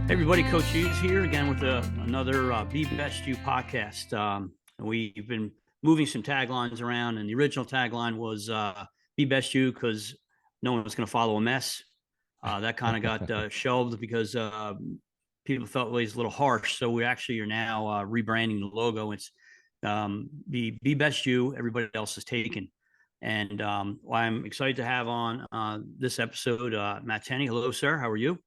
Hey everybody, Coach Hughes here again with another Be Best You podcast. We've been moving some taglines around, and the original tagline was Be Best You because no one was going to follow a mess. That kind of got shelved because people felt it was a little harsh. So we actually are now rebranding the logo. It's Be Best You, everybody else is taken. And I'm excited to have on this episode Matt Tenney. Hello, sir. How are you?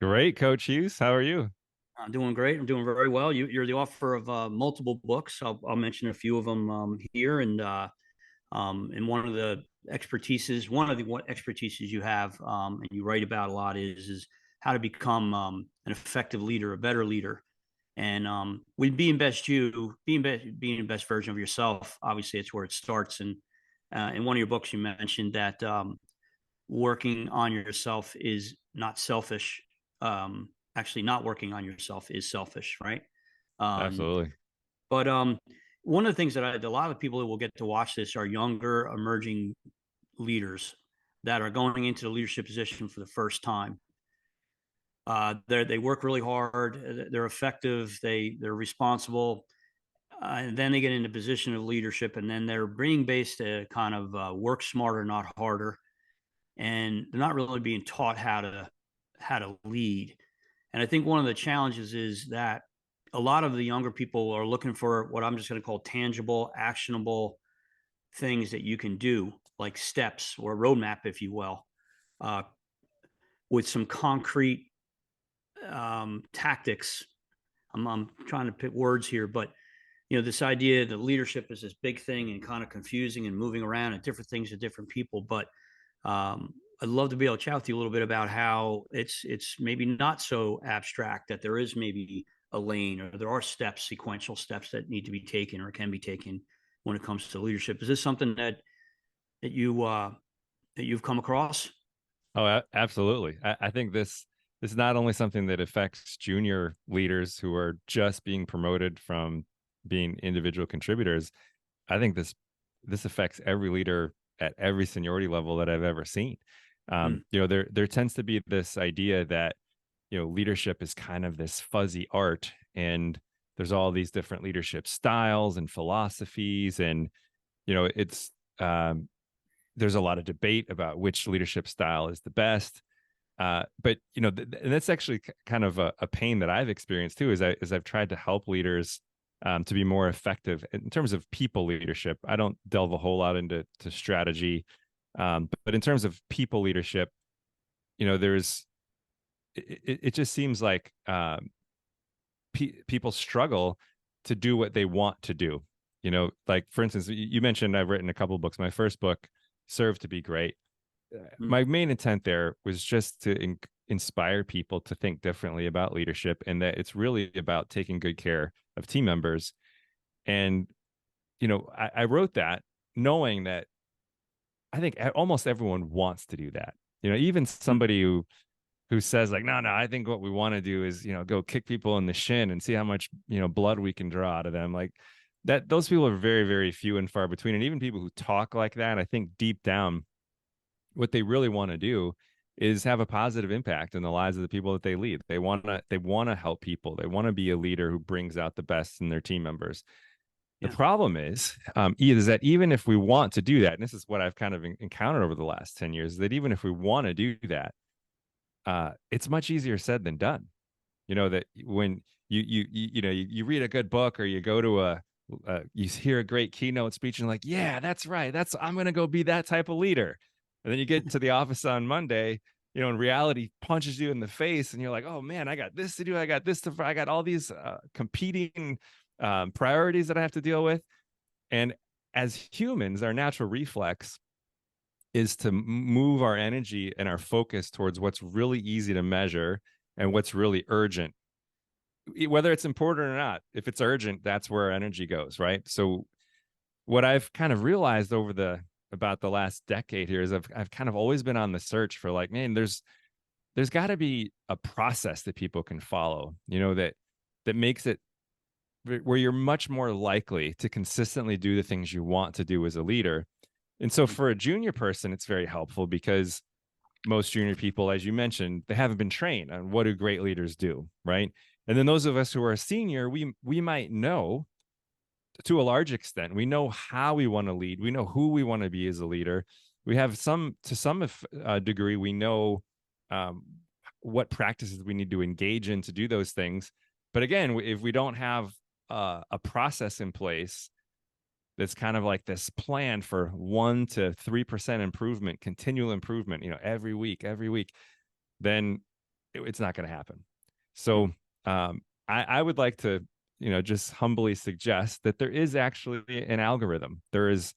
Great, Coach Hughes. How are you? I'm doing great. I'm doing very well. You're the author of multiple books. I'll mention a few of them here, and one of the what expertises you have, and you write about a lot is how to become an effective leader, a better leader, and with being best you, being the best version of yourself. Obviously, it's where it starts. And in one of your books, you mentioned that working on yourself is not selfish. Actually, not working on yourself is selfish, right? Um, Absolutely. but one of the things that a lot of people that will get to watch this are younger, emerging leaders that are going into the leadership position for the first time. They work really hard. They're effective. They're responsible. And then they get into position of leadership, and then they're being based to kind of work smarter, not harder, and they're not really being taught how to lead. And I think one of the challenges is that a lot of the younger people are looking for what I'm just going to call tangible, actionable things that you can do, like steps or a roadmap, if you will, uh, with some concrete tactics. I'm trying to pick words here, but this idea that leadership is this big thing and kind of confusing and moving around and different things to different people. But I'd love to be able to chat with you a little bit about how it's maybe not so abstract, that there is maybe a lane, or there are steps, sequential steps that need to be taken or can be taken when it comes to leadership. Is this something that you've come across? Oh, absolutely. I think this is not only something that affects junior leaders who are just being promoted from being individual contributors. I think this affects every leader at every seniority level that I've ever seen. Mm, There tends to be this idea that leadership is kind of this fuzzy art, and there's all these different leadership styles and philosophies, and it's um, there's a lot of debate about which leadership style is the best. But and that's actually kind of a pain that I've experienced too, as I've tried to help leaders to be more effective in terms of people leadership. I don't delve a whole lot into strategy, but in terms of people leadership, there's it just seems like people struggle to do what they want to do. Like for instance, you mentioned I've written a couple of books. My first book, Serve to Be Great. mm, My main intent there was just to inspire people to think differently about leadership, and that it's really about taking good care of team members. And I wrote that knowing that I think almost everyone wants to do that. Even mm. somebody who says like, no, I think what we want to do is go kick people in the shin and see how much blood we can draw out of them. Like that, those people are very, very few and far between. And even people who talk like that, I think deep down what they really want to do is have a positive impact in the lives of the people that they lead. They want to help people. They want to be a leader who brings out the best in their team members. The Yeah. problem is that even if we want to do that, and this is what I've kind of encountered over the last 10 years, that even if we want to do that, it's much easier said than done. That when you read a good book, or you go to you hear a great keynote speech and like, yeah, that's right, I'm going to go be that type of leader. And then you get to the office on Monday, and reality punches you in the face, and you're like, oh man, I got this to do, I got all these competing priorities that I have to deal with. And as humans, our natural reflex is to move our energy and our focus towards what's really easy to measure and what's really urgent, whether it's important or not. If it's urgent, that's where our energy goes, right? So what I've kind of realized over about the last decade here is I've kind of always been on the search for like, man, there's got to be a process that people can follow, that makes it where you're much more likely to consistently do the things you want to do as a leader. And so Mm. for a junior person, it's very helpful because most junior people, as you mentioned, they haven't been trained on what do great leaders do, right? And then those of us who are senior, we might know to a large extent. We know how we want to lead. We know who we want to be as a leader. We have some degree. We know um, what practices we need to engage in to do those things. But again, if we don't have a process in place that's kind of like this plan for 1 to 3% improvement, continual improvement, every week, then it's not going to happen. So I would like to, just humbly suggest that there is actually an algorithm. There is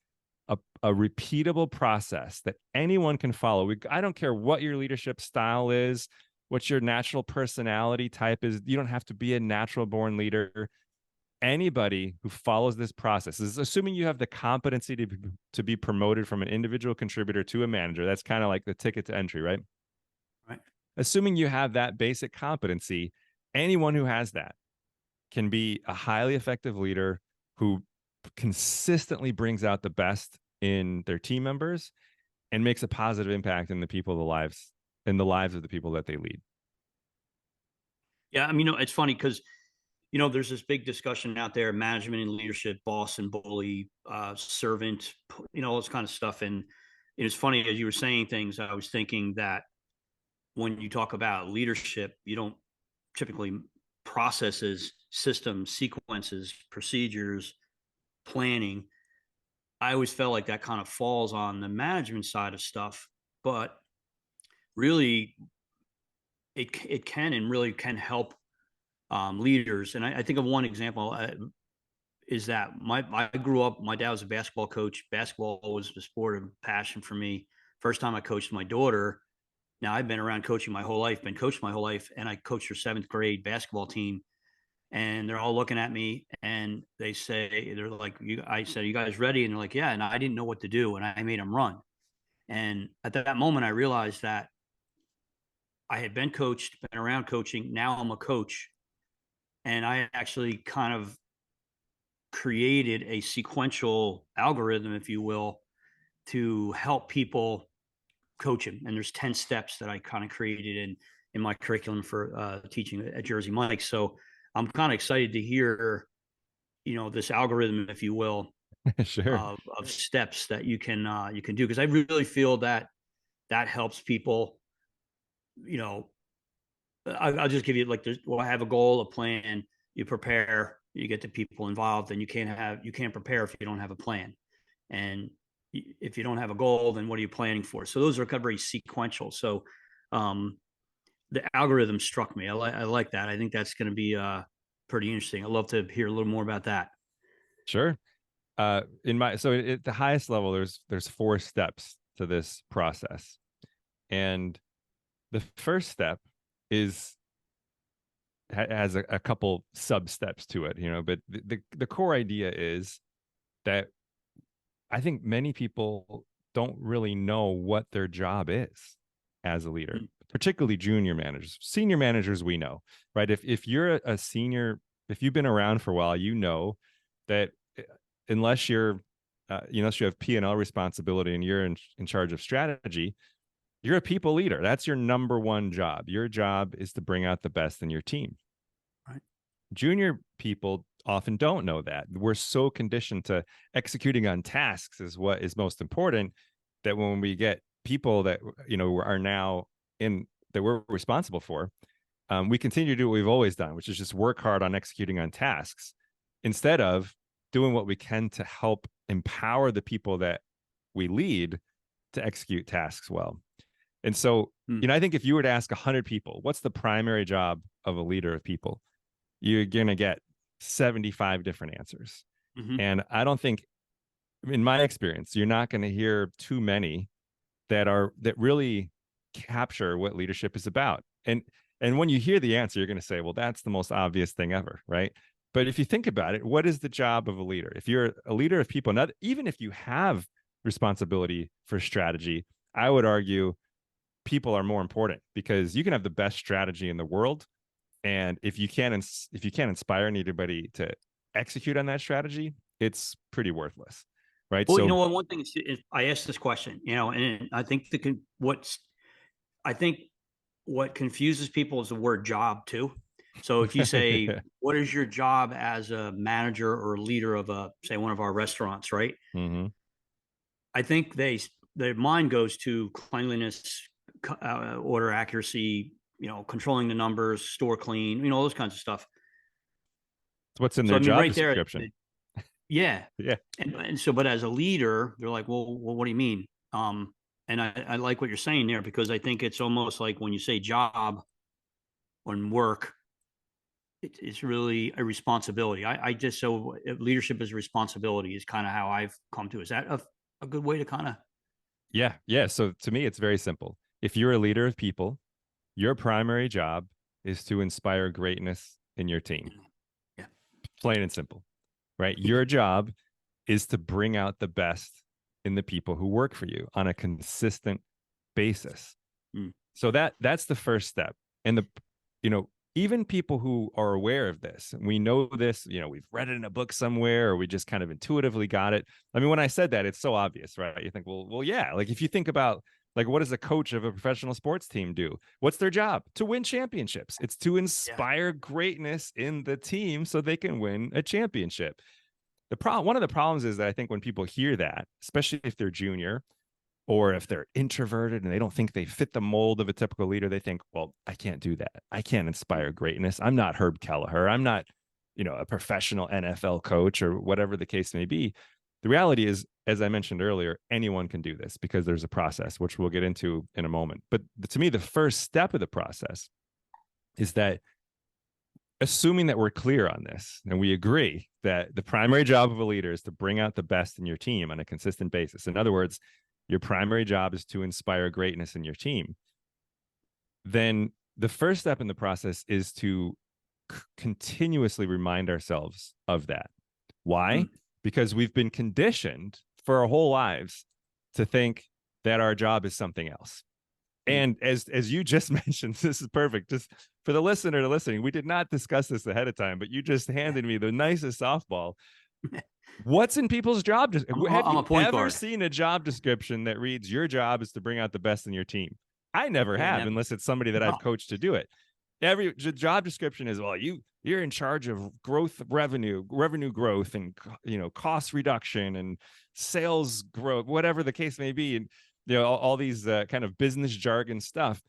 a repeatable process that anyone can follow. I don't care what your leadership style is, what your natural personality type is. You don't have to be a natural born leader. Anybody who follows this process is assuming you have the competency to be promoted from an individual contributor to a manager. That's kind of like the ticket to entry, right? Right. Assuming you have that basic competency, anyone who has that can be a highly effective leader who consistently brings out the best in their team members and makes a positive impact in the lives of the people that they lead. Yeah, I mean, it's funny because there's this big discussion out there: management and leadership, boss and bully, servant, all this kind of stuff. And it's funny, as you were saying things, I was thinking that when you talk about leadership, you don't typically processes, systems, sequences, procedures, planning. I always felt like that kind of falls on the management side of stuff, but really, it can and really can help leaders. And I think of one example is that I grew up. My dad was a basketball coach. Basketball was a sport of passion for me. First time I coached my daughter. Now I've been around coaching my whole life, been coached my whole life, and I coached her seventh grade basketball team. And they're all looking at me, and they're like, I said, "You guys ready?" And they're like, "Yeah." And I didn't know what to do, and I made them run. And at that moment, I realized that I had been coached, been around coaching. Now I'm a coach, and I actually kind of created a sequential algorithm, if you will, to help people coach him. And there's 10 steps that I kind of created in my curriculum for teaching at Jersey Mike. So I'm kind of excited to hear, this algorithm, if you will, Sure. of steps that you can do. Cause I really feel that that helps people, you know, I'll just give you like, I have a goal, a plan, you prepare, you get the people involved, and you can't prepare if you don't have a plan. And if you don't have a goal, then what are you planning for? So those are kind of very sequential. So um, the algorithm struck me. I like that. I think that's going to be pretty interesting. I'd love to hear a little more about that. Sure. At the highest level, there's 4 steps to this process. And the first step is has a couple sub steps to it, but the core idea is that I think many people don't really know what their job is as a leader, particularly junior managers. Senior managers, we know, right? If you're a senior, if you've been around for a while, you know that unless unless you have P&L responsibility and you're in charge of strategy, you're a people leader. That's your number one job. Your job is to bring out the best in your team. Right. Junior people often don't know that. We're so conditioned to executing on tasks is what is most important, that when we get people that are now that we're responsible for, we continue to do what we've always done, which is just work hard on executing on tasks instead of doing what we can to help empower the people that we lead to execute tasks well. And so, I think if you were to ask 100 people, what's the primary job of a leader of people, you're going to get 75 different answers. Mm-hmm. And I don't think, in my experience, you're not going to hear too many that really capture what leadership is about. And when you hear the answer, you're going to say, well, that's the most obvious thing ever, right? But if you think about it, what is the job of a leader? If you're a leader of people, not even if you have responsibility for strategy, I would argue people are more important, because you can have the best strategy in the world, and if you can't inspire anybody to execute on that strategy, it's pretty worthless, right? Well, So one thing is I asked this question, and I think what's I think what confuses people is the word job too. So if you say, Yeah. what is your job as a manager or leader of a, say, one of our restaurants, right? Hmm. I think their mind goes to cleanliness, order accuracy, controlling the numbers, store clean, those kinds of stuff. It's what's in So their I mean, job right there, description. yeah. Yeah. And so, but as a leader, they're like, well, what do you mean? And I like what you're saying there, because I think it's almost like when you say job and work, it's really a responsibility. I just, so leadership is responsibility is kind of how I've come to. Is that a good way to kind of? Yeah. Yeah. So to me, it's very simple. If you're a leader of people, your primary job is to inspire greatness in your team. Yeah. Plain and simple, right? Your job is to bring out the best in the people who work for you on a consistent basis. Mm. So that's the first step. And you know, even people who are aware of this, we know this, we've read it in a book somewhere, or we just kind of intuitively got it. I mean, when I said that, it's so obvious, right? You think, well, yeah. Like if you think about like what does a coach of a professional sports team do? What's their job? To win championships. It's to Yeah. inspire greatness in the team so they can win a championship. One of the problems is that I think when people hear that, especially if they're junior, or if they're introverted and they don't think they fit the mold of a typical leader, they think, well, I can't do that. I can't inspire greatness. I'm not Herb Kelleher. I'm not, a professional NFL coach or whatever the case may be. The reality is, as I mentioned earlier, anyone can do this because there's a process, which we'll get into in a moment. But to me, the first step of the process is that assuming that we're clear on this and we agree that the primary job of a leader is to bring out the best in your team on a consistent basis. In other words, your primary job is to inspire greatness in your team. Then the first step in the process is to continuously remind ourselves of that. Why? Mm. Because we've been conditioned for our whole lives to think that our job is something else. Mm. And as you just mentioned, this is perfect. Just for the listener to listening, we did not discuss this ahead of time, but you just Yeah. handed me the nicest softball. What's in people's job? Have I'm you a point ever guard. seen a job description that reads your job is to bring out the best in your team? I never Yeah, have, never. unless it's somebody that I've No. coached to do it. Every job description is, well, you're in charge of revenue growth, and cost reduction and sales growth, whatever the case may be, and all these kind of business jargon stuff.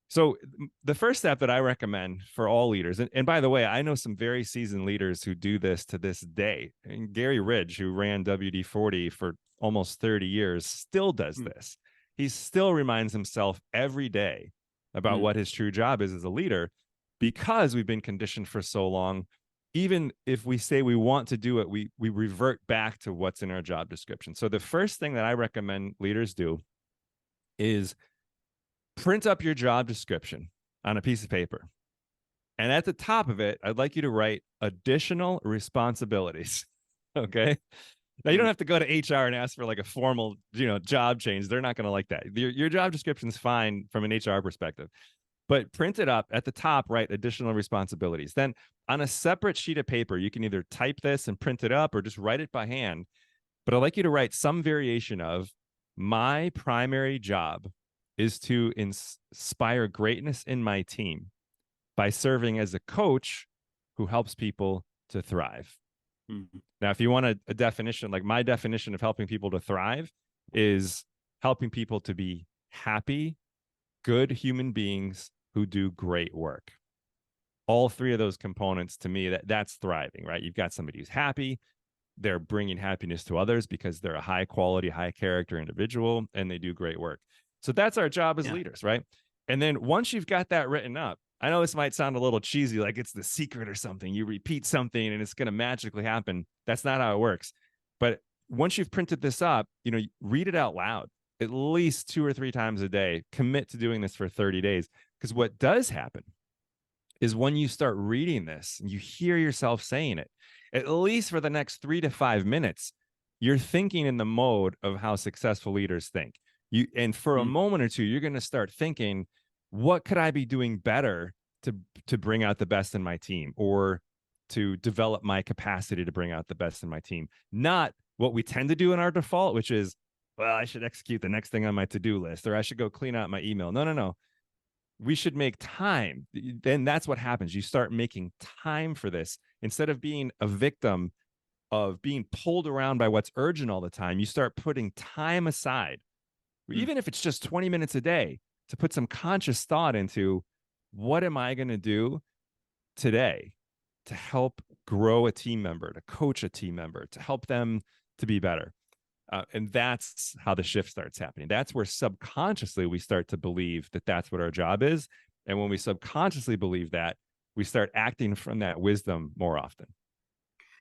So the first step that I recommend for all leaders, and by the way, I know some very seasoned leaders who do this to this day. And Gary Ridge, who ran WD-40 for almost 30 years, still does Mm. this. He still reminds himself every day about Mm. what his true job is as a leader, because we've been conditioned for so long. Even if we say we want to do it, we revert back to what's in our job description. So the first thing that I recommend leaders do is print up your job description on a piece of paper. And at the top of it, I'd like you to write additional responsibilities. Okay. Now you don't Mm. have to go to HR and ask for like a formal, job change. They're not going to like that. Your job description is fine from an HR perspective, but print it up at the top, write additional responsibilities. Then on a separate sheet of paper, you can either type this and print it up or just write it by hand. But I'd like you to write some variation of my primary job is to inspire greatness in my team by serving as a coach who helps people to thrive. Mm. Now, if you want a definition, like my definition of helping people to thrive is helping people to be happy, good human beings who do great work. All three of those components, to me, that's thriving, right? You've got somebody who's happy, they're bringing happiness to others because they're a high quality, high character individual, and they do great work. So that's our job as Yeah. leaders, right? And then once you've got that written up, I know this might sound a little cheesy, like it's the secret or something. You repeat something and it's going to magically happen. That's not how it works. But once you've printed this up, read it out loud at least 2 or 3 times a day. Commit to doing this for 30 days. Because what does happen is when you start reading this, you hear yourself saying it, at least for the next 3 to 5 minutes, you're thinking in the mode of how successful leaders think. And for a Mm. moment or two, you're going to start thinking, what could I be doing better to bring out the best in my team, or to develop my capacity to bring out the best in my team? Not what we tend to do in our default, which is, well, I should execute the next thing on my to-do list, or I should go clean out my email. No, no, no. we should make time. Then that's what happens. You start making time for this instead of being a victim of being pulled around by what's urgent all the time. You start putting time aside, Mm. even if it's just 20 minutes a day, to put some conscious thought into what am I going to do today to help grow a team member, to coach a team member, to help them to be better. And that's how the shift starts happening. That's where subconsciously we start to believe that that's what our job is. And when we subconsciously believe that, we start acting from that wisdom more often.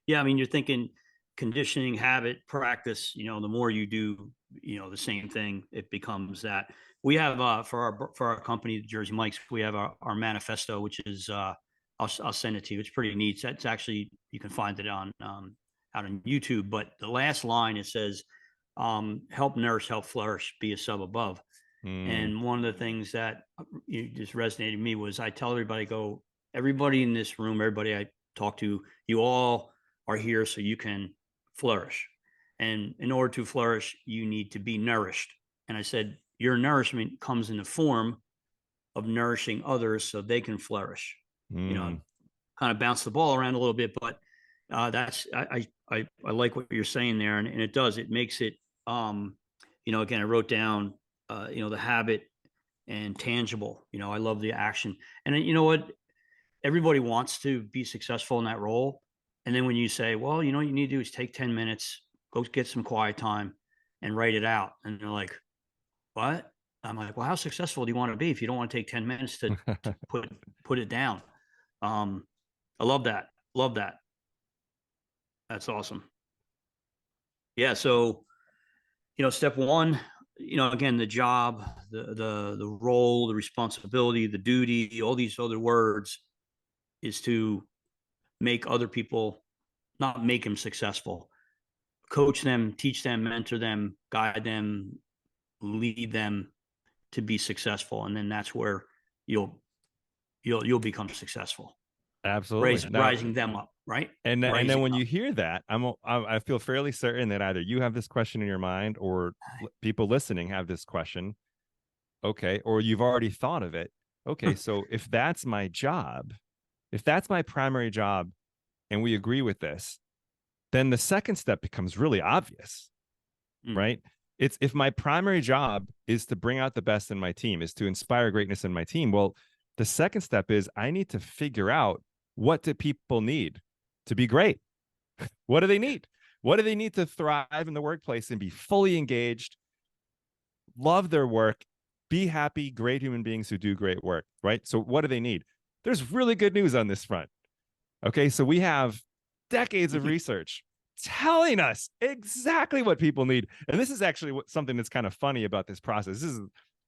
Yeah, I mean, you're thinking conditioning, habit, practice. The more you do, the same thing, it becomes that. We have for our company, the Jersey Mikes, we have our manifesto, which is I'll send it to you. It's pretty neat. It's actually, you can find it on out on YouTube. But the last line, it says, "Help nourish, help flourish, be a sub above." Mm, And one of the things that you just resonated with me was, I tell everybody, everybody in this room, everybody I talk to, you all are here so you can flourish. And in order to flourish, you need to be nourished. And I said, your nourishment comes in the form of nourishing others so they can flourish. mm, Kind of bounce the ball around a little bit, but that's I like what you're saying there, and it does. It makes it, again, I wrote down, the habit and tangible. I love the action, and you know what? Everybody wants to be successful in that role, and then when you say, well, what you need to do is take 10 minutes, go get some quiet time, and write it out, and they're like, what? I'm like, well, how successful do you want to be if you don't want to take 10 minutes to put it down? Um, I love that. Love that. That's awesome. Yeah. So, step one, again, the job, the role, the responsibility, the duty, all these other words, is to make other people, not make them successful, coach them, teach them, mentor them, guide them, lead them to be successful. And then that's where you'll become successful, absolutely. Now, rising them up, right? and then Rising when up. you hear that, I feel fairly certain that either you have this question in your mind or people listening have this question. Okay, or you've already thought of it. Okay, so if that's my job, if that's my primary job, and we agree with this, then the second step becomes really obvious, Mm. right? It's if my primary job is to bring out the best in my team, is to inspire greatness in my team. Well, the second step is I need to figure out, what do people need to be great? What do they need? What do they need to thrive in the workplace and be fully engaged, love their work, be happy, great human beings who do great work, right? So what do they need? There's really good news on this front. Okay, so we have decades of research telling us exactly what people need. And this is actually something that's kind of funny about this process. This is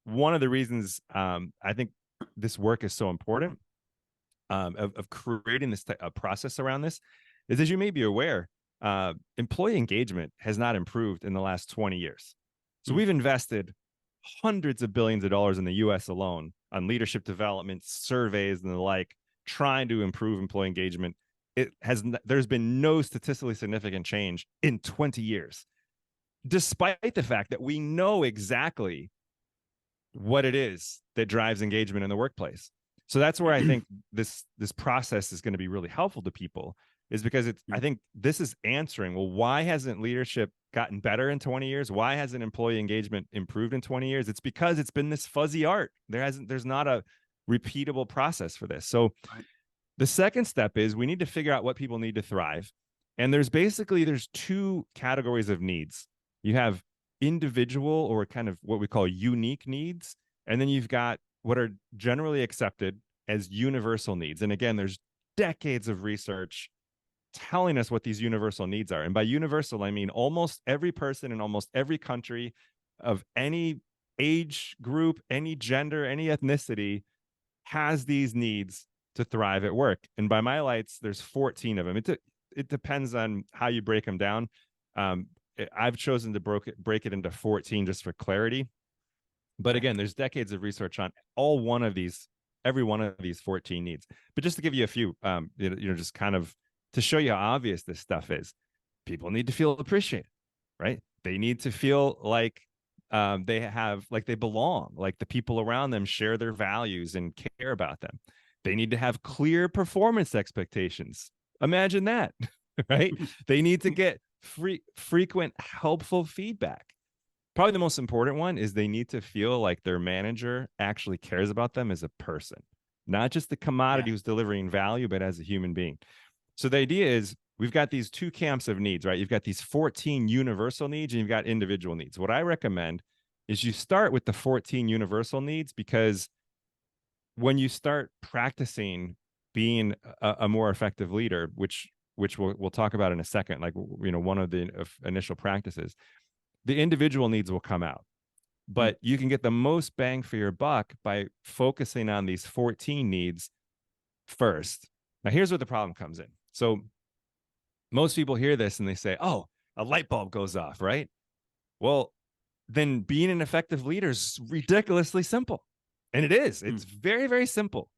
one of the reasons I think this work is so important, of creating this process around this, is, as you may be aware, employee engagement has not improved in the last 20 years. So Mm. we've invested hundreds of billions of dollars in the US alone on leadership development, surveys, and the like, trying to improve employee engagement. There's been no statistically significant change in 20 years, despite the fact that we know exactly what it is that drives engagement in the workplace. So that's where I think this process is going to be really helpful to people, is because I think this is answering, well, why hasn't leadership gotten better in 20 years? Why hasn't employee engagement improved in 20 years? It's because it's been this fuzzy art. There's not a repeatable process for this. So Right. the second step is we need to figure out what people need to thrive. And there's two categories of needs. You have individual, or kind of what we call unique needs. And then you've got what are generally accepted as universal needs. And again, there's decades of research telling us what these universal needs are. And by universal, I mean almost every person in almost every country of any age group, any gender, any ethnicity has these needs to thrive at work. And by my lights, there's 14 of them. It depends on how you break them down. I've chosen to break it into 14 just for clarity. But again, there's decades of research on every one of these 14 needs. But just to give you a few, just kind of to show you how obvious this stuff is, people need to feel appreciated, right? They need to feel like They have, like, they belong, like the people around them share their values and care about them. They need to have clear performance expectations. Imagine that, right? They need to get frequent, helpful feedback. Probably the most important one is they need to feel like their manager actually cares about them as a person, not just the commodity Yeah. who's delivering value, but as a human being. So the idea is we've got these two camps of needs, right? You've got these 14 universal needs and you've got individual needs. What I recommend is you start with the 14 universal needs, because when you start practicing being a more effective leader, which we'll talk about in a second, like, one of the initial practices, the individual needs will come out. Mm. But you can get the most bang for your buck by focusing on these 14 needs first. Now, here's where the problem comes in. So most people hear this and they say, oh, a light bulb goes off, right? Well, then being an effective leader is ridiculously simple. And it is. It's Mm. very, very simple.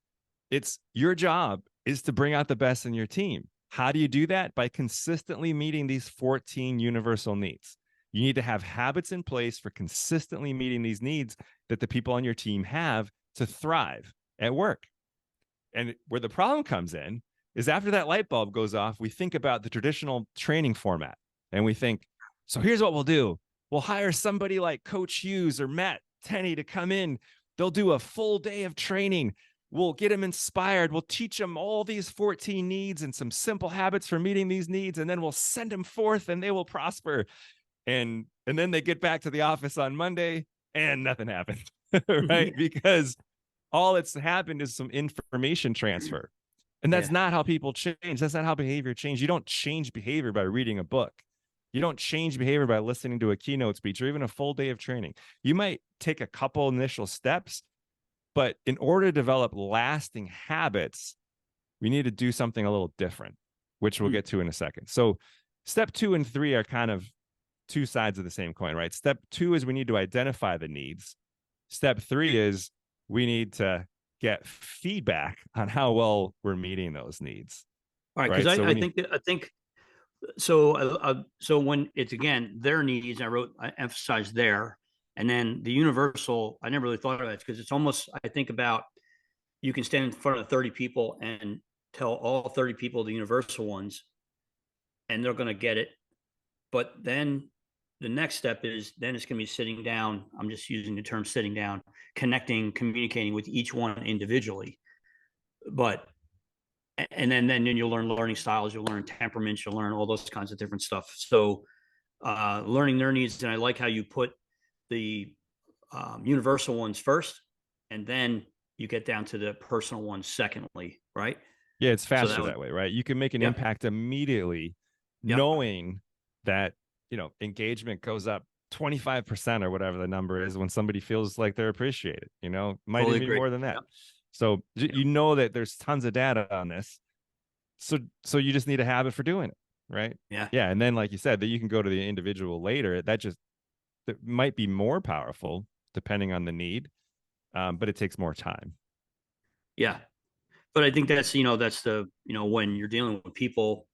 It's your job is to bring out the best in your team. How do you do that? By consistently meeting these 14 universal needs. You need to have habits in place for consistently meeting these needs that the people on your team have to thrive at work. And where the problem comes in is after that light bulb goes off, we think about the traditional training format and we think, so here's what we'll do. We'll hire somebody like Coach Hughes or Matt Tenney to come in. They'll do a full day of training. We'll get them inspired. We'll teach them all these 14 needs and some simple habits for meeting these needs. And then we'll send them forth and they will prosper. And then they get back to the office on Monday and nothing happened, right? Because all that's happened is some information transfer. And that's Yeah. not how people change. That's not how behavior change. You don't change behavior by reading a book. You don't change behavior by listening to a keynote speech or even a full day of training. You might take a couple initial steps, but in order to develop lasting habits, we need to do something a little different, which we'll Mm. get to in a second. So step 2 and 3 are kind of two sides of the same coin, right? Step 2 is we need to identify the needs. Step 3 is we need to get feedback on how well we're meeting those needs. All right. Cause Right. So I we need, think that, I think so. So when it's again, their needs, I emphasize there, and then the universal, I never really thought of it because it's almost, I think about, you can stand in front of 30 people and tell all 30 people the universal ones and they're going to get it. But then the next step is then it's going to be sitting down. I'm just using the term sitting down, connecting, communicating with each one individually. But and then you'll learn learning styles, you'll learn temperaments, you'll learn all those kinds of different stuff. So learning their needs, and I like how you put the universal ones first, and then you get down to the personal ones secondly, right? yeah, it's So faster that way, right? You can make an yep, impact immediately, yep, knowing that, engagement goes up 25% or whatever the number is when somebody feels like they're appreciated, might totally even be agree. more than that. Yep, So yep, you know that there's tons of data on this. So you just need a habit for doing it, right? yeah, Yeah. And then, like you said, that you can go to the individual later. That might be more powerful depending on the need, but it takes more time. yeah. But I think that's that's the when you're dealing with people,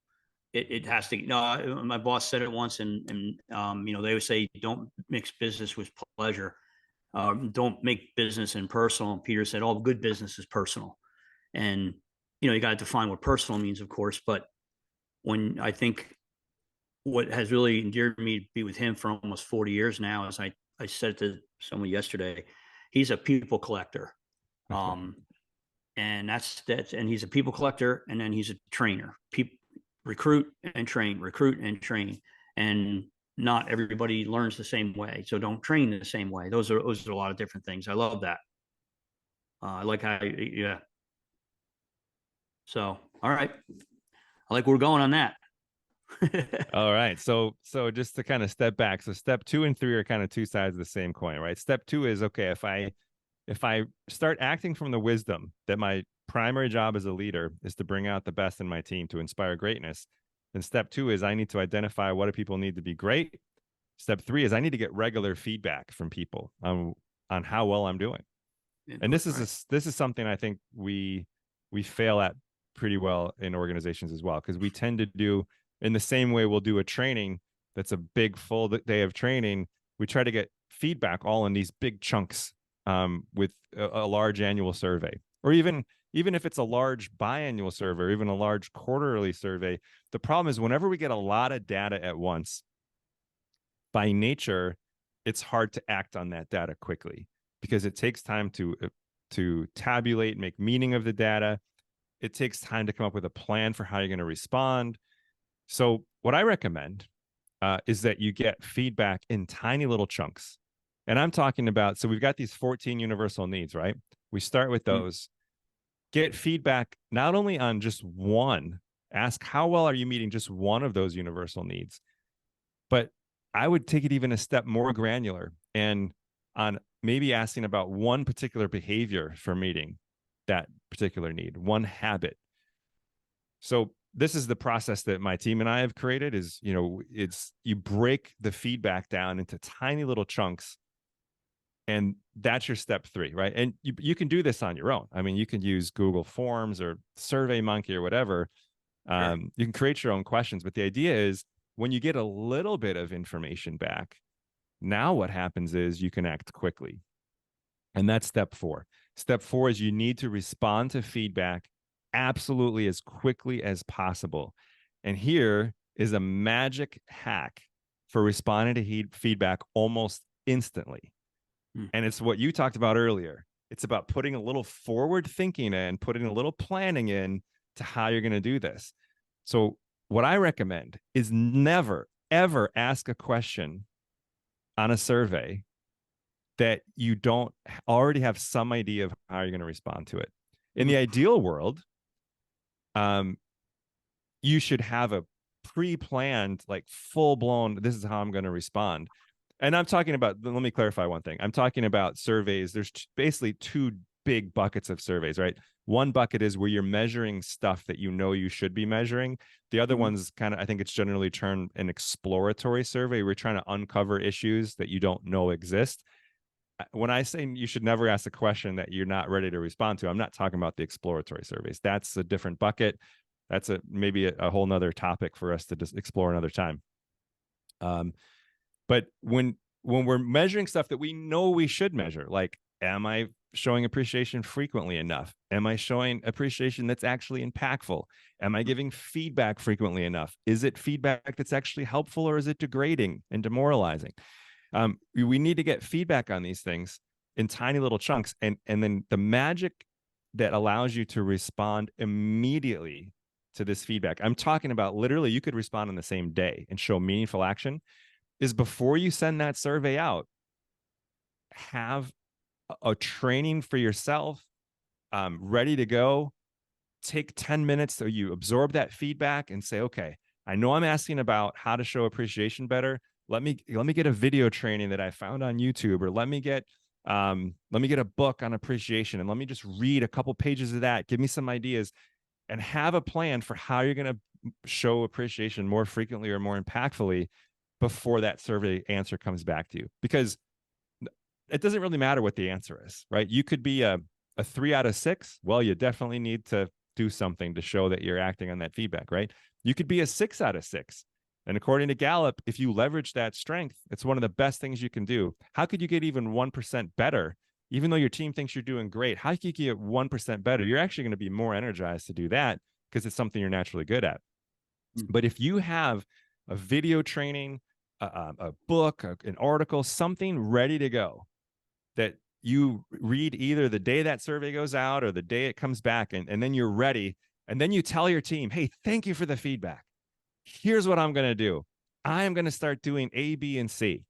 it has to. No, my boss said it once, and they would say don't mix business with pleasure. Don't make business impersonal. And Peter said all good business is personal, and you got to define what personal means, of course. But when I think what has really endeared me to be with him for almost 40 years now, as I said to someone yesterday, he's a people collector. Um, and and he's a people collector, and then he's a trainer. People recruit and train, and not everybody learns the same way. So don't train the same way. Those are a lot of different things. I love that. I like how yeah. So all right, I like where we're going on that. All right. So just to kind of step back. So step 2 and 3 are kind of two sides of the same coin, right? Step 2 is, okay, if I start acting from the wisdom that my primary job as a leader is to bring out the best in my team to inspire greatness, then step 2 is I need to identify what do people need to be great. Step 3 is I need to get regular feedback from people on how well I'm doing. And this is something I think we fail at pretty well in organizations as well, because we tend to do in the same way we'll do a training that's a big full day of training. We try to get feedback all in these big chunks with a large annual survey, or even if it's a large biannual survey, or even a large quarterly survey. The problem is whenever we get a lot of data at once, by nature, it's hard to act on that data quickly because it takes time to tabulate, make meaning of the data. It takes time to come up with a plan for how you're going to respond. So what I recommend is that you get feedback in tiny little chunks. And I'm talking about, so we've got these 14 universal needs, right? We start with those. Get feedback not only on just one, ask how well are you meeting just one of those universal needs, but I would take it even a step more granular and on maybe asking about one particular behavior for meeting that particular need, one habit. So this is the process that my team and I have created is, it's you break the feedback down into tiny little chunks. And that's your step 3, right? And you can do this on your own. I mean, you can use Google Forms or SurveyMonkey or whatever. Sure. You can create your own questions. But the idea is when you get a little bit of information back, now what happens is you can act quickly. And that's step 4. Step 4 is you need to respond to feedback absolutely as quickly as possible. And here is a magic hack for responding to feedback almost instantly. And it's what you talked about earlier. It's about putting a little forward thinking in, putting a little planning in to how you're going to do this. So what I recommend is never, ever ask a question on a survey that you don't already have some idea of how you're going to respond to it. In the ideal world, you should have a pre-planned, like full-blown, this is how I'm going to respond. And I'm talking about, let me clarify one thing. I'm talking about surveys. There's basically 2 big buckets of surveys, right? One bucket is where you're measuring stuff that you should be measuring. The other one's kind of, I think it's generally termed an exploratory survey. We're trying to uncover issues that you don't know exist. When I say you should never ask a question that you're not ready to respond to, I'm not talking about the exploratory surveys. That's a different bucket. That's maybe a whole nother topic for us to just explore another time. But when we're measuring stuff that we know we should measure, like, am I showing appreciation frequently enough? Am I showing appreciation that's actually impactful? Am I giving feedback frequently enough? Is it feedback that's actually helpful, or is it degrading and demoralizing? We need to get feedback on these things in tiny little chunks. And then the magic that allows you to respond immediately to this feedback, I'm talking about literally you could respond on the same day and show meaningful action, is before you send that survey out, have a training for yourself ready to go. Take 10 minutes so you absorb that feedback and say, okay, I know I'm asking about how to show appreciation better. Let me get a video training that I found on YouTube, or let me get a book on appreciation, and let me just read a couple pages of that. Give me some ideas, and have a plan for how you're going to show appreciation more frequently or more impactfully before that survey answer comes back to you. Because it doesn't really matter what the answer is, right? You could be a 3 out of 6. Well, you definitely need to do something to show that you're acting on that feedback, right? You could be a 6 out of 6. And according to Gallup, if you leverage that strength, it's one of the best things you can do. How could you get even 1% better? Even though your team thinks you're doing great, how could you get 1% better? You're actually going to be more energized to do that because it's something you're naturally good at. But if you have a video training, a book, an article, something ready to go that you read either the day that survey goes out or the day it comes back, and then you're ready, and then you tell your team, hey, thank you for the feedback. Here's what I'm going to do. I am going to start doing A, B, and C.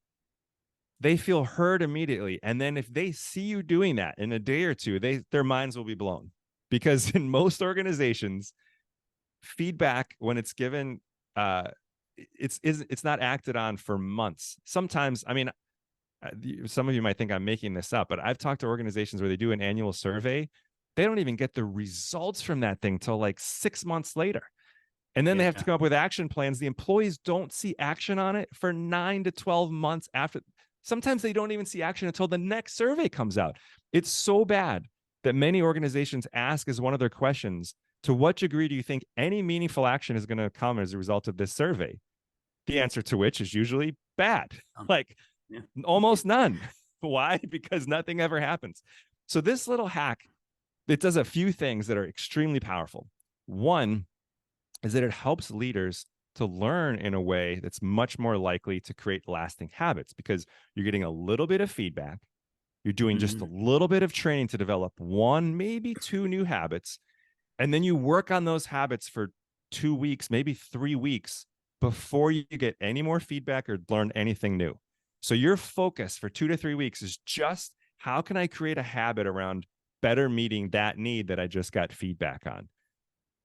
They feel heard immediately. And then if they see you doing that in a day or two, their minds will be blown. Because in most organizations, feedback, when it's given, it's not acted on for months. Sometimes, I mean, some of you might think I'm making this up, but I've talked to organizations where they do an annual survey. They don't even get the results from that thing till like 6 months later. And then they have to come up with action plans. The employees don't see action on it for 9 to 12 months after. Sometimes they don't even see action until the next survey comes out. It's so bad that many organizations ask as one of their questions, to what degree do you think any meaningful action is going to come as a result of this survey? The answer to which is usually bad. Like, Yeah. Almost none. Why? Because nothing ever happens. So this little hack, it does a few things that are extremely powerful. One is that it helps leaders to learn in a way that's much more likely to create lasting habits, because you're getting a little bit of feedback. You're doing just a Mhm. little bit of training to develop one, maybe two new habits. And then you work on those habits for 2 weeks, maybe 3 weeks before you get any more feedback or learn anything new. So your focus for 2 to 3 weeks is just, how can I create a habit around better meeting that need that I just got feedback on?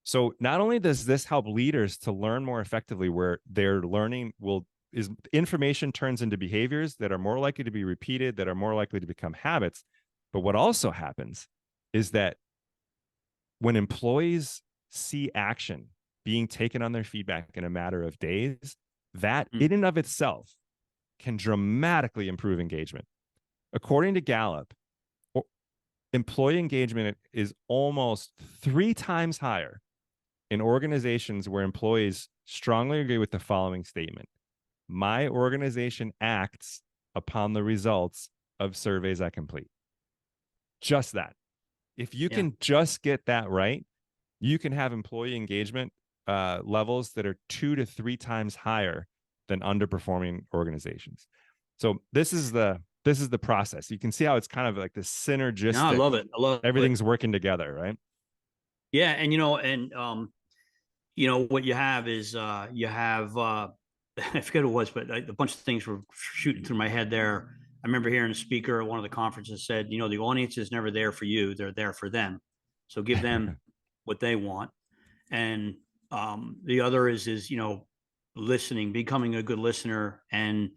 So not only does this help leaders to learn more effectively, where their learning will is information turns into behaviors that are more likely to be repeated, that are more likely to become habits. But what also happens is that when employees see action being taken on their feedback in a matter of days, that Mm. in and of itself can dramatically improve engagement. According to Gallup, employee engagement is almost 3 times higher in organizations where employees strongly agree with the following statement: my organization acts upon the results of surveys I complete. Just that. If you Yeah. can just get that right, you can have employee engagement levels that are 2 to 3 times higher than underperforming organizations. So this is the process. You can see how it's kind of like this No, I synergistic. love it. I love it. Everything's working together, right? Yeah, and what you have is you have I forget what it was, but a bunch of things were shooting through my head there. I remember hearing a speaker at one of the conferences said, the audience is never there for you; they're there for them. So give them what they want. And the other is listening, becoming a good listener. And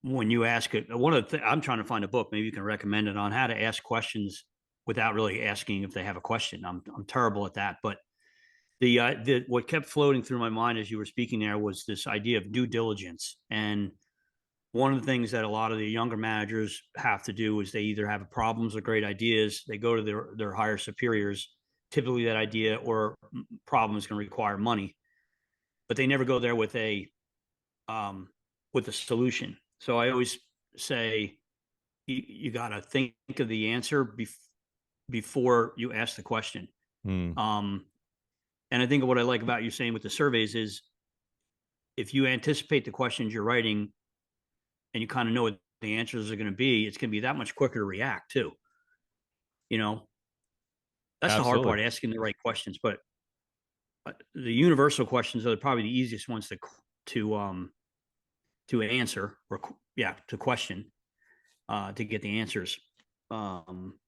when you ask it, one of the I'm trying to find a book. Maybe you can recommend it on how to ask questions without really asking if they have a question. I'm terrible at that, but the what kept floating through my mind as you were speaking there was this idea of due diligence. And one of the things that a lot of the younger managers have to do is they either have problems or great ideas, they go to their higher superiors. Typically that idea or problem is going to require money, but they never go there um, with a solution. So I always say you got to think of the answer before you ask the question. Hmm. Um, and I think what I like about you saying with the surveys is if you anticipate the questions you're writing and you kind of know what the answers are going to be, it's going to be that much quicker to react too. You know, that's the hard Absolutely. part, asking the right questions. But the universal questions are probably the easiest ones to um to answer or yeah to question to get the answers. Um,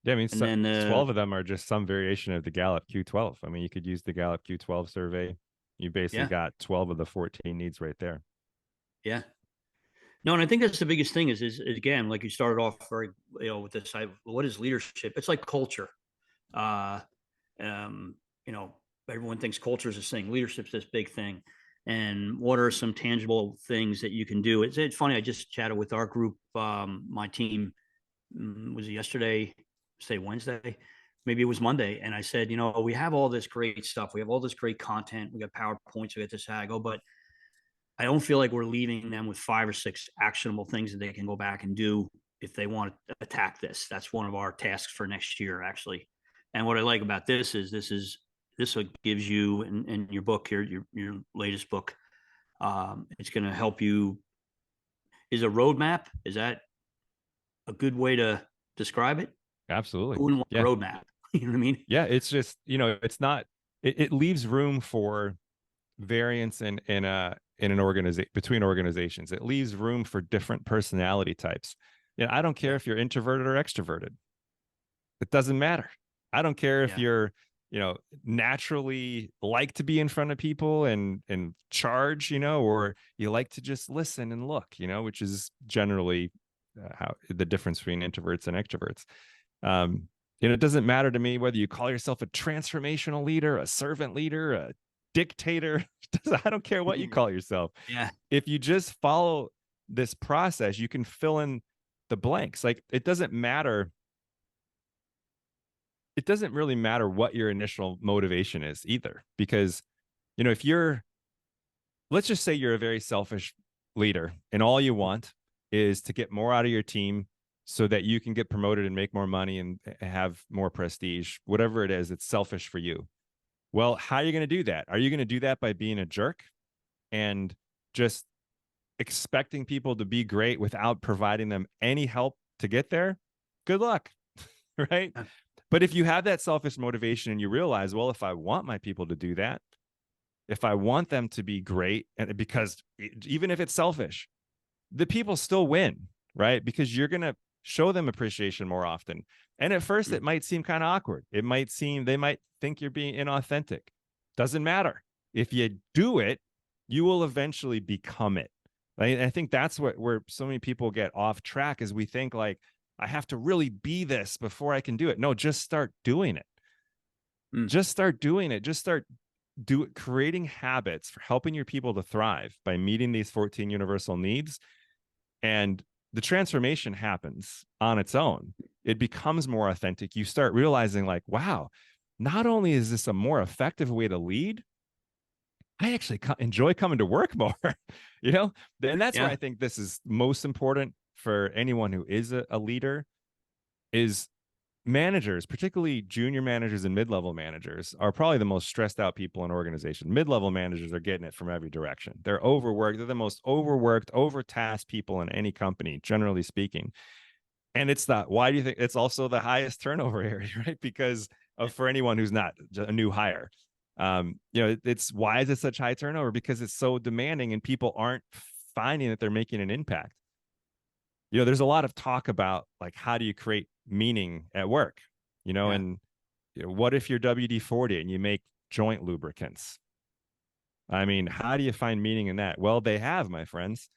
Yeah, I mean, and so then 12 of them are just some variation of the Gallup Q12. I mean, you could use the Gallup Q12 survey. You basically yeah, got 12 of the 14 needs right there. yeah. No, and I think that's the biggest thing is again, like you started off very, with this, what is leadership? It's like culture. Uh, um, you know, everyone thinks culture is this thing, leadership's this big thing. And what are some tangible things that you can do? It's funny. I just chatted with our group, my team, was it yesterday, say Wednesday, maybe it was Monday. And I said, we have all this great stuff. We have all this great content. We got PowerPoints. We got this. I go, but I don't feel like we're leaving them with 5 or 6 actionable things that they can go back and do if they want to attack this. That's one of our tasks for next year, actually. And what I like about this gives you in your book here, your latest book. It's going to help you. Is a roadmap? Is that a good way to describe it? Absolutely. Who wouldn't want a Yeah. roadmap? You know what I mean? Yeah. It's just, it's not, it leaves room for variance in an organization, between organizations. It leaves room for different personality types. I don't care Yeah, if you're introverted or extroverted. It doesn't matter. I don't care if yeah, you're, naturally like to be in front of people and charge, or you like to just listen and look, which is generally how the difference between introverts and extroverts. Um, it doesn't matter to me whether you call yourself a transformational leader, a servant leader, a dictator. I don't care what you call yourself. yeah, If you just follow this process, you can fill in the blanks. Like it doesn't really matter what your initial motivation is either, because if you're, let's just say you're a very selfish leader and all you want is to get more out of your team so that you can get promoted and make more money and have more prestige, whatever it is, it's selfish for you. Well, how are you going to do that? Are you going to do that by being a jerk and just expecting people to be great without providing them any help to get there? Good luck. Right? But if you have that selfish motivation and you realize, well, if I want my people to do that, if I want them to be great, and because even if it's selfish, the people still win, right? Because you're going to show them appreciation more often. And at first, it might seem kind of awkward. It might seem, they might think you're being inauthentic. Doesn't matter. If you do it, you will eventually become it. Right? And I think that's where so many people get off track, is we think like, I have to really be this before I can do it. No, just start doing it. Just start doing it. Just start creating habits for helping your people to thrive by meeting these 14 universal needs. And the transformation happens on its own. It becomes more authentic. You start realizing like, wow, not only is this a more effective way to lead, I actually enjoy coming to work more, you know? And that's why I think this is most important for anyone who is a leader, is managers, particularly junior managers and mid-level managers, are probably the most stressed out people in organization. Mid-level managers are getting it from every direction. They're overworked. They're the most overworked, overtasked people in any company, generally speaking. And it's not, why do you think it's also the highest turnover area, right? Because for anyone who's not a new hire, it's why is it such high turnover? Because it's so demanding and people aren't finding that they're making an impact. There's a lot of talk about like, how do you create meaning at work, and what if you're WD-40 and you make joint lubricants? I mean, how do you find meaning in that? Well, they have, my friends.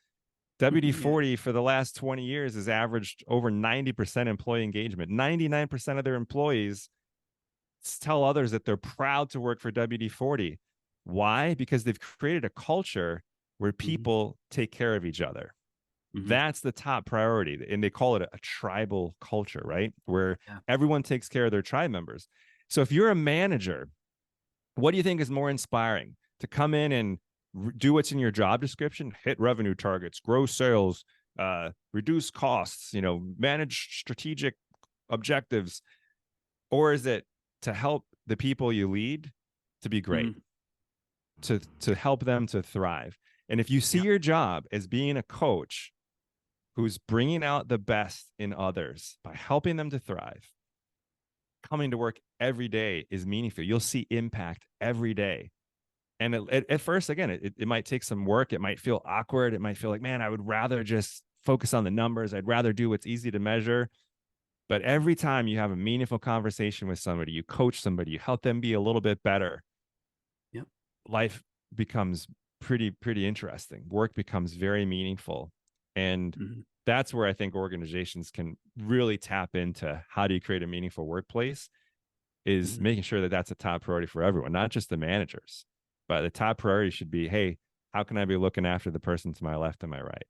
WD-40 for the last 20 years has averaged over 90% employee engagement. 99% of their employees tell others that they're proud to work for WD-40. Why? Because they've created a culture where people take care of each other. That's the top priority. And they call it a tribal culture, right? Where everyone takes care of their tribe members. So if you're a manager, what do you think is more inspiring? To come in and do what's in your job description, hit revenue targets, grow sales, reduce costs, manage strategic objectives? Or is it to help the people you lead to be great, to help them to thrive? And if you see your job as being a coach who's bringing out the best in others by helping them to thrive, coming to work every day is meaningful. You'll see impact every day. And at first, again, it might take some work. It might feel awkward. It might feel like, man, I would rather just focus on the numbers. I'd rather do what's easy to measure. But every time you have a meaningful conversation with somebody, you coach somebody, you help them be a little bit better, life becomes pretty interesting. Work becomes very meaningful. And that's where I think organizations can really tap into how do you create a meaningful workplace, is making sure that that's a top priority for everyone, not just the managers. But the top priority should be, hey, how can I be looking after the person to my left and my right?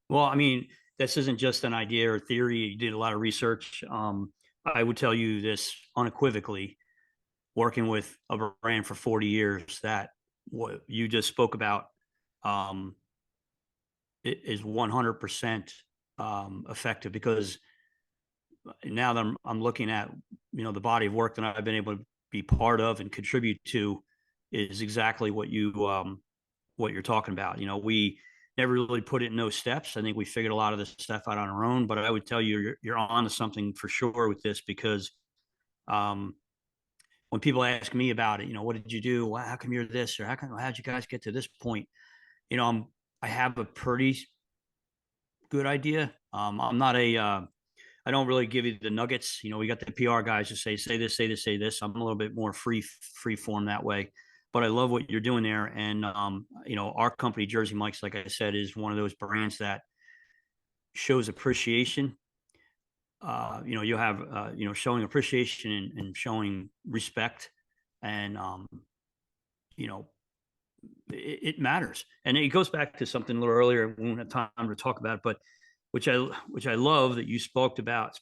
Well, I mean, this isn't just an idea or theory. You did a lot of research. I would tell you this unequivocally, working with a brand for 40 years, that what you just spoke about it is 100% effective. Because now that I'm looking at, the body of work that I've been able to be part of and contribute to is exactly what you're talking about. We never really put it in those steps. I think we figured a lot of this stuff out on our own, but I would tell you, you're on to something for sure with this, because when people ask me about it, what did you do? Well, how come you're this? Or how'd you guys get to this point? I have a pretty good idea. I'm not I don't really give you the nuggets. We got the PR guys to say this, say this, say this. I'm a little bit more free form that way. But I love what you're doing there. And, our company, Jersey Mike's, like I said, is one of those brands that shows appreciation. You'll have, showing appreciation and showing respect. And, it matters. And it goes back to something a little earlier. We won't have time to talk about it, but which I love that you spoke about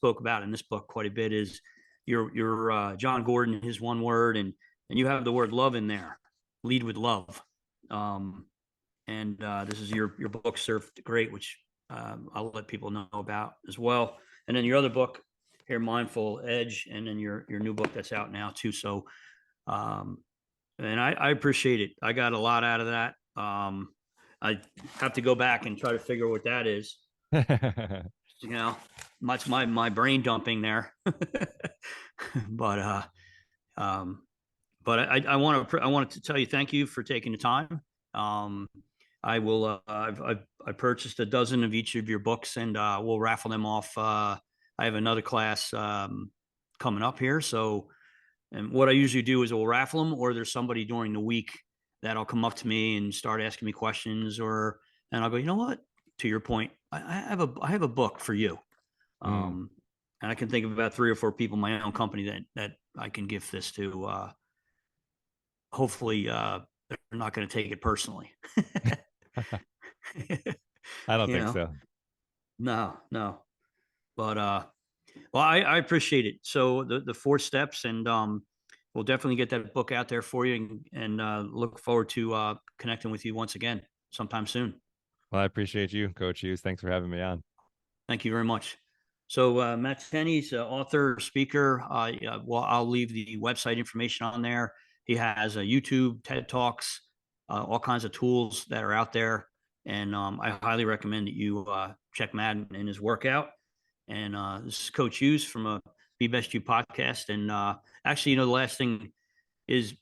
in this book quite a bit, is your John Gordon, his one word, and you have the word love in there. Lead with love. and this is your book, Surf to Great, which I'll let people know about as well. And then your other book here, Mindful Edge, and then your new book that's out now too. So, um, and I appreciate it. I got a lot out of that. I have to go back and try to figure what that is. You know, much my brain dumping there. but um, but I wanted to tell you thank you for taking the time. Um, I will. I purchased a dozen of each of your books, and we'll raffle them off. I have another class coming up here, so and what I usually do is we'll raffle them, or there's somebody during the week that'll come up to me and start asking me questions, or and I'll go, you know what? To your point, I have a book for you, Mm. and I can think of about 3 or 4 people in my own company that I can give this to. Hopefully, they're not going to take it personally. I don't you think know, so. no, no, but well, I appreciate it. So the 4 steps, and we'll definitely get that book out there for you, and look forward to connecting with you once again sometime soon. Well, I appreciate you, Coach Hughes. Thanks for having me on. Thank you very much. So Matt Tenney's author, speaker. Well, I'll leave the website information on there. He has a YouTube, TED Talks, all kinds of tools that are out there, and I highly recommend that you check Matt and his workout. And this is Coach Hughes from a Be Best You podcast. And actually, the last thing is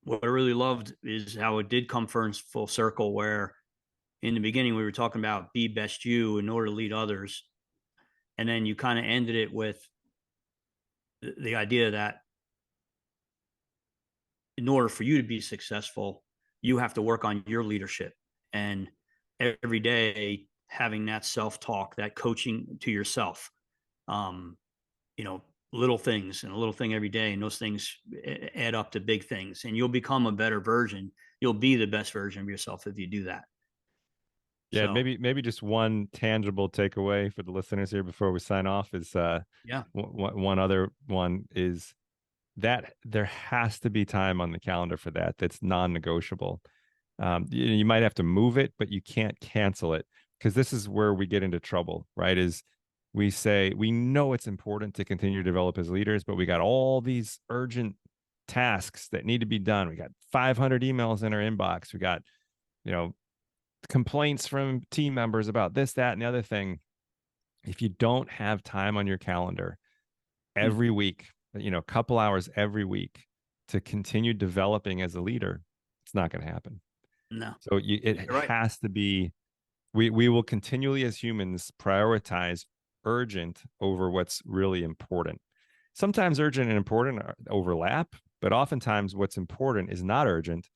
what I really loved is how it did come full circle. Where in the beginning we were talking about be best you in order to lead others, and then you kind of ended it with the idea that in order for you to be successful, you have to work on your leadership, and every day having that self-talk, that coaching to yourself. Um, little things and a little thing every day, and those things add up to big things, and you'll become a better version. You'll be the best version of yourself if you do that. Yeah, So maybe just one tangible takeaway for the listeners here before we sign off is yeah. one other one is that there has to be time on the calendar for that. That's non-negotiable. You might have to move it, but you can't cancel it, because this is where we get into trouble, right? Is we say we know it's important to continue to develop as leaders, but we got all these urgent tasks that need to be done. We got 500 emails in our inbox. We got, you know, complaints from team members about this, that, and the other thing. If you don't have time on your calendar Mm, every week, a couple hours every week to continue developing as a leader, it's not going to happen. no, So it you're right. has to be, we will continually as humans prioritize urgent over what's really important. Sometimes urgent and important overlap, but oftentimes what's important is not urgent.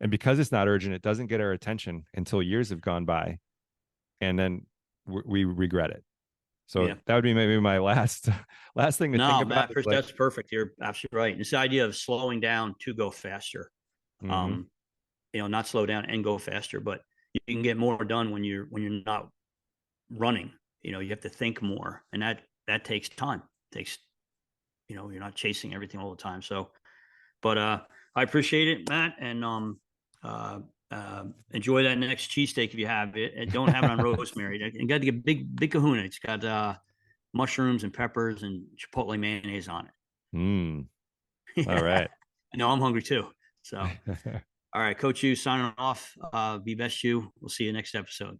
And because it's not urgent, it doesn't get our attention until years have gone by. And then we regret it. So Yeah. that would be maybe my last thing to think No, about Matt, is like, that's perfect. You're absolutely right. This idea of slowing down to go faster. mm-hmm. Um, not slow down and go faster, but you can get more done when you're not running. You have to think more, and that takes time. It takes you're not chasing everything all the time. So, but I appreciate it, Matt, and uh, enjoy that next cheesesteak if you have it. And don't have it on rosemary. You got to get big Kahuna. It's got mushrooms and peppers and chipotle mayonnaise on it. Mm, all Yeah, right. I know I'm hungry too. So, all right, Coach, you signing off. Be best you. We'll see you next episode.